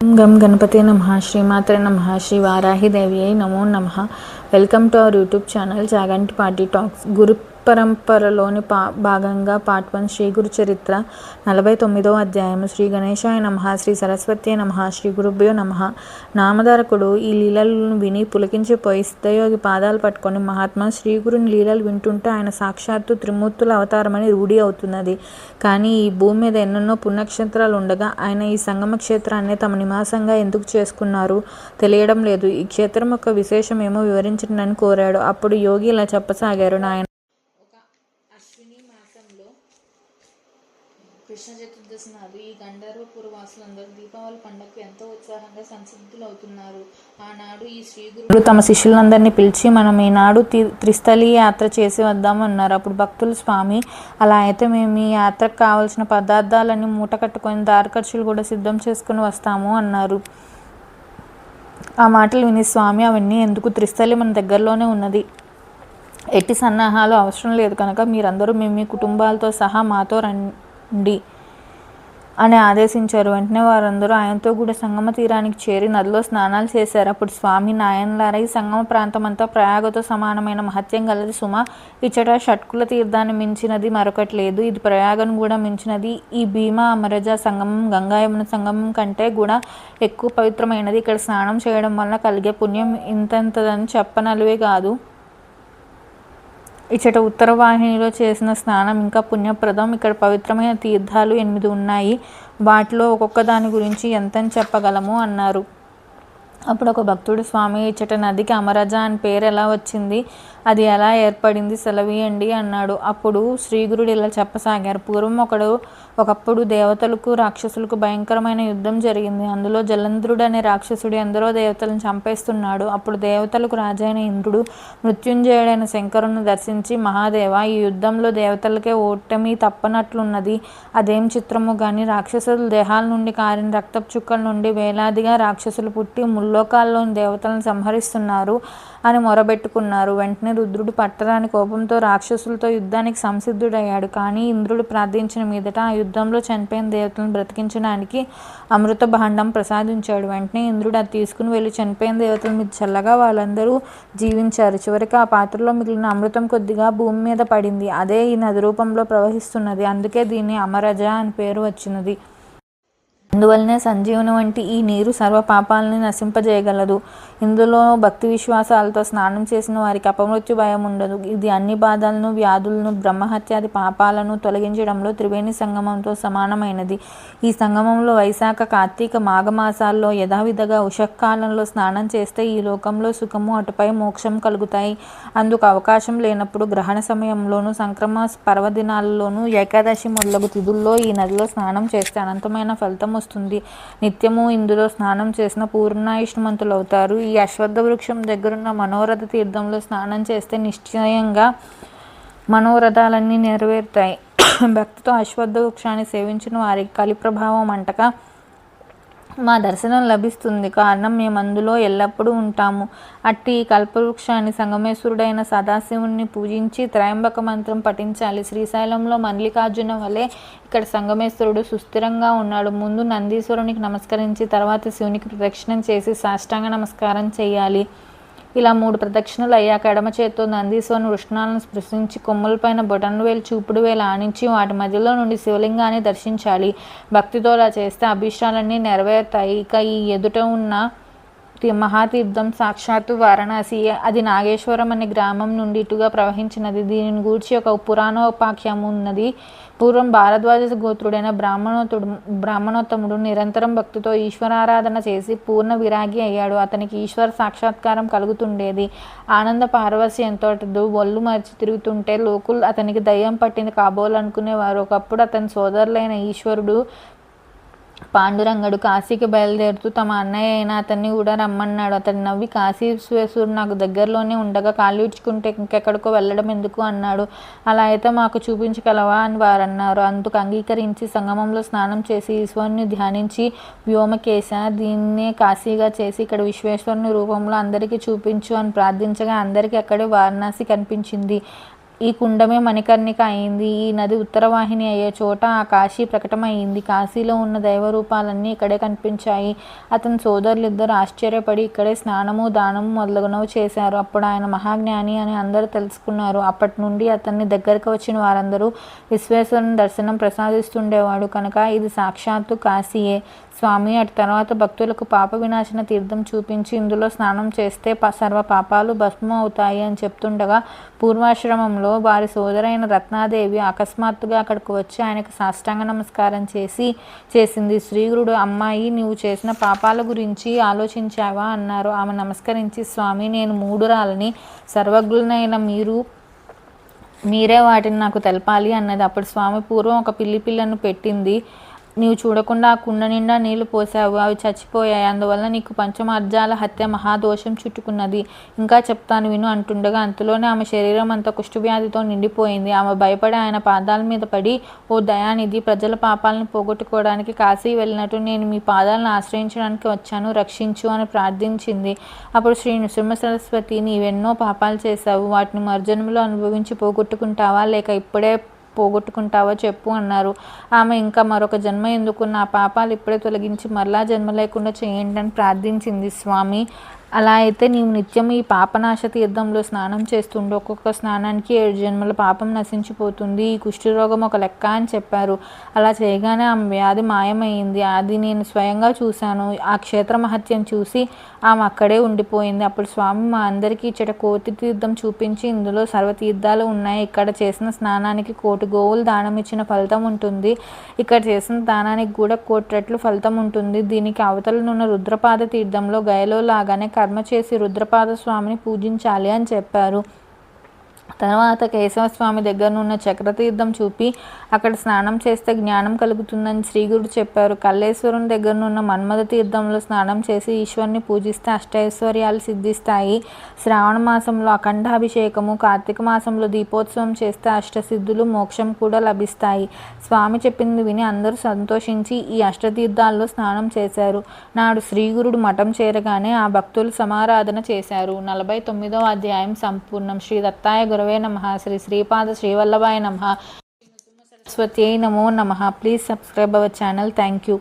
గం గణపతే నమః శ్రీమాత్రే నమః శ్రీ వారాహిదేవ్యై నమో నమః. Welcome to our YouTube channel Chaganti party talks. గురు పరంపరలోని భాగంగా పార్ట్ 1 శ్రీ గురు చరిత్ర 49వ అధ్యాయం. శ్రీ గణేశాయ నమః, శ్రీ సరస్వత్యై నమః, శ్రీ గురుభ్యో నమః. నామధారకుడు ఈ లీలలను విని పులకించిపోయి సిద్ధయోగి పాదాలు పట్టుకొని, మహాత్మా, శ్రీ గురుని లీలలు వింటుంటే ఆయన సాక్షాత్తు త్రిమూర్తుల అవతారమని రూఢి అవుతున్నది. కానీ ఈ భూమి మీద ఎన్నెన్నో పుణ్యక్షేత్రాలు ఉండగా ఆయన ఈ సంగమ క్షేత్రాన్ని తమ నివాసంగా ఎందుకు చేసుకున్నారు తెలియడం లేదు. ఈ క్షేత్రం యొక్క విశేషం ఏమో వివరించండి అని కోరాడు. అప్పుడు యోగి ఇలా చెప్పసాగారు. నాయన, అశ్విని మాసంలో కృష్ణ చతుర్దశి నాడు ఈ గంధర్వపుర వాసులందరూ దీపావళి పండుగకు ఎంతో ఉత్సాహంగా సంసిద్ధులవుతున్నారు. ఆనాడు ఈ శ్రీగురుడు తమ శిష్యులందరినీ పిలిచి, మనం ఈనాడు త్రిస్థలి యాత్ర చేసి వద్దామన్నారు. అప్పుడు భక్తులు, స్వామి, అలా అయితే మేము ఈ యాత్రకు కావలసిన పదార్థాలన్నీ మూట కట్టుకొని దారి ఖర్చులు కూడా సిద్ధం చేసుకుని వస్తాము అన్నారు. ఆ మాటలు విని స్వామి, అవన్నీ ఎందుకు, త్రిస్థలి మన దగ్గరలోనే ఉన్నది, ఎట్టి సన్నాహాలు అవసరం లేదు కనుక మీరందరూ మీ కుటుంబాలతో సహా మాతో రండి అని ఆదేశించారు. వెంటనే వారందరూ ఆయనతో కూడా సంగమ తీరానికి చేరి నదిలో స్నానాలు చేశారు. అప్పుడు స్వామి, నాయనలారా, ఈ సంగమ ప్రాంతం అంతా ప్రయాగతో సమానమైన మహత్యం గలది సుమ. ఇచ్చట షట్కుల తీర్థాన్ని మించినది మరొకటి లేదు. ఇది ప్రయాగను కూడా మించినది. ఈ భీమా అమరజ సంగమం గంగా యమున సంగమం కంటే కూడా ఎక్కువ పవిత్రమైనది. ఇక్కడ స్నానం చేయడం వల్ల కలిగే పుణ్యం ఇంతంతదని చెప్పనలువే కాదు, ఇచ్చట ఉత్తర వాహినిలో చేసిన స్నానం ఇంకా పుణ్యప్రదం. ఇక్కడ పవిత్రమైన తీర్థాలు 8 ఉన్నాయి. వాటిలో ఒక్కొక్క దాని గురించి ఎంతని చెప్పగలము అన్నారు. అప్పుడు ఒక భక్తుడు, స్వామి, ఇచ్చట నదికి అమరజ అని పేరు ఎలా వచ్చింది, అది ఎలా ఏర్పడింది, సెలవీయండి అన్నాడు. అప్పుడు శ్రీగురుడు ఇలా చెప్పసాగారు. పూర్వం ఒకప్పుడు దేవతలకు రాక్షసులకు భయంకరమైన యుద్ధం జరిగింది. అందులో జలంధ్రుడు అనే రాక్షసుడు ఎందరో దేవతలను చంపేస్తున్నాడు. అప్పుడు దేవతలకు రాజైన ఇంద్రుడు మృత్యుంజయుడైన శంకరుని దర్శించి, మహాదేవ, ఈ యుద్ధంలో దేవతలకే ఓటమి తప్పనట్లున్నది. అదేం చిత్రమో గాని రాక్షసుల దేహాల నుండి కారిన రక్తపు చుక్కల నుండి వేలాదిగా రాక్షసులు పుట్టి ముల్లోకాల్లోని దేవతలను సంహరిస్తున్నారు అని మొరబెట్టుకున్నారు. వెంటనే రుద్రుడు పట్టరాని కోపంతో రాక్షసులతో యుద్ధానికి సంసిద్ధుడయ్యాడు. కానీ ఇంద్రుడు ప్రార్థించిన మీదట ఆ యుద్ధంలో చనిపోయిన దేవతలను బ్రతికించడానికి అమృత భాండం ప్రసాదించాడు. వెంటనే ఇంద్రుడు అది తీసుకుని వెళ్ళి చనిపోయిన దేవతల మీద చల్లగా వాళ్ళందరూ జీవించారు. చివరికి ఆ పాత్రలో మిగిలిన అమృతం కొద్దిగా భూమి మీద పడింది. అదే ఈ నది రూపంలో ప్రవహిస్తున్నది. అందుకే దీన్ని అమరజ అని పేరు వచ్చినది. అందువల్లనే సంజీవని వంటి ఈ నీరు సర్వ పాపాలని నశింపజేయగలదు. ఇందులో భక్తి విశ్వాసాలతో స్నానం చేసిన వారికి అపమృత్యు భయం ఉండదు. ఇది అన్ని బాధలను, వ్యాధులను, బ్రహ్మహత్యాది పాపాలను తొలగించడంలో త్రివేణి సంగమంతో సమానమైనది. ఈ సంగమంలో వైశాఖ, కార్తీక, మాఘమాసాల్లో యథావిధిగా ఉషకాలంలో స్నానం చేస్తే ఈ లోకంలో సుఖము, అటుపై మోక్షం కలుగుతాయి. అందుకు అవకాశం లేనప్పుడు గ్రహణ సమయంలోనూ, సంక్రమ పర్వదినాల్లోనూ, ఏకాదశి మొదలగు తిథుల్లో ఈ నదిలో స్నానం చేస్తే అనంతమైన ఫలితం వస్తుంది. నిత్యము ఇందులో స్నానం చేసిన పూర్ణాయుష్మంతులు అవుతారు. ఈ అశ్వత్థ వృక్షం దగ్గరున్న మనోరథ తీర్థంలో స్నానం చేస్తే నిశ్చయంగా మనోరథాలన్నీ నెరవేరుతాయి. భక్తితో అశ్వత్థ వృక్షాన్ని సేవించిన వారికి కలి ప్రభావం అంటక మా దర్శనం లభిస్తుంది. కారణం, మేము అందులో ఎల్లప్పుడూ ఉంటాము. అట్టి కల్పవృక్షాన్ని సంగమేశ్వరుడైన సదాశివుణ్ణి పూజించి త్రయంబక మంత్రం పఠించాలి. శ్రీశైలంలో మల్లికార్జున వలె ఇక్కడ సంగమేశ్వరుడు సుస్థిరంగా ఉన్నాడు. ముందు నందీశ్వరునికి నమస్కరించి తర్వాత శివునికి ప్రదక్షిణం చేసి సాష్టాంగ నమస్కారం చేయాలి. ఇలా 3 ప్రదక్షిణలు అయ్యాక ఎడమ చేత్తో నందీశ్వరుని వృషణాలను స్పృశించి కొమ్ములపైన బొటన వేలు, చూపుడు వేలు ఆనించి వాటి మధ్యలో నుండి శివలింగాన్ని దర్శించాలి. భక్తితో అలా చేస్తే అభీష్టాలన్నీ నెరవేరుతాయి. ఇక ఈ ఎదుట ఉన్న మహాతీర్థం సాక్షాత్తు వారణాసి. అది నాగేశ్వరం అనే గ్రామం నుండి ఇటుగా ప్రవహించినది. దీనిని గూర్చి ఒక పురాణోపాఖ్యానం ఉన్నది. పూర్వం భారద్వాజ గోత్రుడైన బ్రాహ్మణోత్తముడు నిరంతరం భక్తితో ఈశ్వరారాధన చేసి పూర్ణ విరాగి అయ్యాడు. అతనికి ఈశ్వర సాక్షాత్కారం కలుగుతుండేది. ఆనంద పారవస్యంతో ఒళ్ళు మరిచి తిరుగుతుంటే లోకులు అతనికి దయ్యం పట్టింది కాబోలనుకునేవారు. ఒకప్పుడు అతని సోదరులైన ఈశ్వరుడు, పాండురంగడు కాశీకి బయలుదేరుతూ తమ అన్నయ్య అయిన అతన్ని కూడా రమ్మన్నాడు. అతను నవ్వి, కాశీశ్వేశ్వరుడు నాకు దగ్గరలోనే ఉండగా కాళ్ళు ఇడ్చుకుంటే ఇంకెక్కడికో వెళ్ళడం ఎందుకు అన్నాడు. అలా అయితే మాకు చూపించగలవా అని వారన్నారు. అందుకు అంగీకరించి సంగమంలో స్నానం చేసి ఈశ్వరుని ధ్యానించి, వ్యోమకేశ, దీన్నే కాశీగా చేసి ఇక్కడ విశ్వేశ్వరుని రూపంలో అందరికీ చూపించు అని ప్రార్థించగా అందరికీ అక్కడే వారణాసి కనిపించింది. ఈ కుండమే మణికర్ణిక అయింది. ఈ నది ఉత్తరవాహిని అయ్యే చోట ఆ కాశీ ప్రకటమైంది. కాశీలో ఉన్న దైవరూపాలన్నీ ఇక్కడే కనిపించాయి. అతని సోదరులిద్దరూ ఆశ్చర్యపడి ఇక్కడే స్నానము దానము మొదలగునవి చేశారు. అప్పుడు ఆయన మహాజ్ఞాని అని అందరూ తెలుసుకున్నారు. అప్పటి నుండి అతన్ని దగ్గరకు వచ్చిన వారందరూ విశ్వేశ్వరుని దర్శనం ప్రసాదిస్తుండేవాడు కనుక ఇది సాక్షాత్తు కాశీయే. స్వామి అటు తర్వాత భక్తులకు పాప వినాశన తీర్థం చూపించి ఇందులో స్నానం చేస్తే సర్వ పాపాలు భస్మం అవుతాయి అని చెప్తుండగా పూర్వాశ్రమంలో వారి సోదరైన రత్నాదేవి అకస్మాత్తుగా అక్కడికి వచ్చి ఆయనకు సాష్టాంగ నమస్కారం చేసింది. శ్రీగురుడు, అమ్మాయి, నీవు చేసిన పాపాల గురించి ఆలోచించావా అన్నారు. ఆమె నమస్కరించి, స్వామి, నేను మూఢురాలని, సర్వజ్ఞులైన మీరే వాటిని నాకు తెలపాలి అన్నది. అప్పుడు స్వామి, పూర్వం ఒక పిల్లను పెట్టింది. నీవు చూడకుండా ఆ కుండ నిండా నీళ్లు పోసావు. అవి చచ్చిపోయాయి. అందువల్ల నీకు పంచమార్జాల హత్య మహాదోషం చుట్టుకున్నది. ఇంకా చెప్తాను విను అంటుండగా అంతలోనే ఆమె శరీరం అంతా కుష్ఠవ్యాధితో నిండిపోయింది. ఆమె భయపడి ఆయన పాదాల మీద పడి, ఓ దయానిధి, ప్రజల పాపాలను పోగొట్టుకోవడానికి కాశీ వెళ్ళినట్టు నేను మీ పాదాలను ఆశ్రయించడానికి వచ్చాను, రక్షించు అని ప్రార్థించింది. అప్పుడు శ్రీ నృసింహ సరస్వతి, నీవెన్నో పాపాలు చేశావు. వాటిని మరుజన్మలో అనుభవించి పోగొట్టుకుంటావా లేక ఇప్పుడే పోగొట్టుకుంటావో చెప్పు అన్నారు. ఆమె ఇంకా మరొక జన్మ ఎందుకు, నా పాపాలు ఇప్పుడే తొలగించి మరలా జన్మ లేకుండా చేయండి అని ప్రార్థించింది. స్వామి, అలా అయితే నీవు నిత్యం ఈ పాపనాశ తీర్థంలో స్నానం చేస్తుండే. ఒక్కొక్క స్నానానికి 7 జన్మల పాపం నశించిపోతుంది. ఈ కుష్ఠరోగం ఒక లెక్క అని చెప్పారు. అలా చేయగానే ఆమె వ్యాధి మాయమైంది. అది నేను స్వయంగా చూశాను. ఆ క్షేత్ర మహత్యం చూసి ఆమె అక్కడే ఉండిపోయింది. అప్పుడు స్వామి మా అందరికీ ఇచ్చట కోటి తీర్థం చూపించి, ఇందులో సర్వతీర్థాలు ఉన్నాయి. ఇక్కడ చేసిన స్నానానికి 1,000,000 గోవులు దానం ఇచ్చిన ఫలితం ఉంటుంది. ఇక్కడ చేసిన దానానికి కూడా 1,000,000 రెట్లు ఫలితం ఉంటుంది. దీనికి అవతలనున్న రుద్రపాద తీర్థంలో గయలో లాగానే కర్మ చేసి రుద్రపాద స్వామిని పూజించాలి అని చెప్పారు. తర్వాత కేశవస్వామి దగ్గరనున్న చక్రతీర్థం చూపి అక్కడ స్నానం చేస్తే జ్ఞానం కలుగుతుందని శ్రీగురుడు చెప్పారు. కల్లేశ్వరుని దగ్గరనున్న మన్మథ తీర్థంలో స్నానం చేసి ఈశ్వరుని పూజిస్తే అష్టైశ్వర్యాలు సిద్ధిస్తాయి. శ్రావణ మాసంలో అఖండాభిషేకము, కార్తీక మాసంలో దీపోత్సవం చేస్తే అష్టసిద్ధులు, మోక్షం కూడా లభిస్తాయి. స్వామి చెప్పింది విని అందరూ సంతోషించి ఈ అష్టతీర్థాల్లో స్నానం చేశారు. నాడు శ్రీగురుడు మఠం చేరగానే ఆ భక్తులు సమారాధన చేశారు. 49వ అధ్యాయం సంపూర్ణం. శ్రీ దత్తాయ గురవే నమః. శ్రీ శ్రీపాద శ్రీవల్లభాయ నమః. సరస్వత్యై నమో నమః. Please subscribe our channel. Thank you.